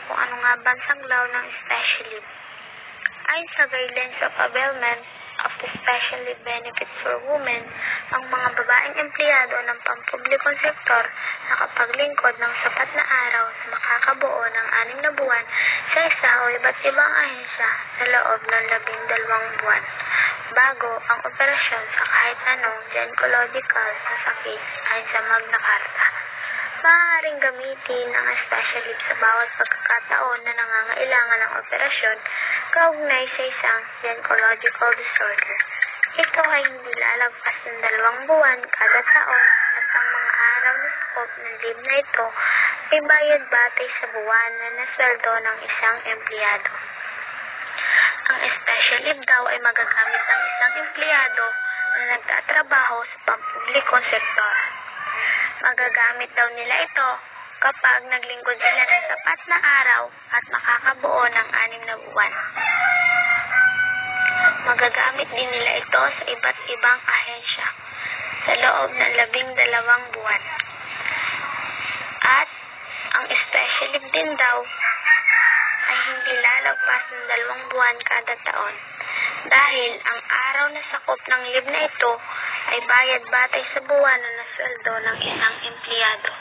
kung ano nga ba ang saglaw ng special leave. Ayon sa guidelines of availment of the special leave benefit for women, ang mga babaeng empleyado ng pampublikong sektor nakapaglingkod ng sapat na araw sa makakabuo ng 6 na buwan sa isa o iba't ibang ahensya sa loob ng 12 buwan bago ang operasyon sa kahit anong gynecological na sakit ayon sa Magna Carta. Maaaring gamitin ang special leave sa bawat pagkakataon na nangangailangan ng operasyon kaugnay sa isang gynecological disorder. Ito ay hindi lalagpas ng 2 buwan kada taon at ang mga araw na sakop ng leave na ito ay bayad batay sa buwan na nasweldo ng isang empleyado. Ang special leave daw ay magagamit ng isang empleyado na nagtatrabaho sa pampublikong sektor. Magagamit daw nila ito kapag naglingkod sila ng sapat na araw at makakabuo ng 6 na buwan. Magagamit din nila ito sa iba't ibang ahensya sa loob ng 12 buwan. At ang special leave din daw ay hindi lalagpas ng 2 buwan kada taon dahil ang araw na sakop ng leave na ito ay bayad batay sa buwan na nasweldo ng isang empleyado.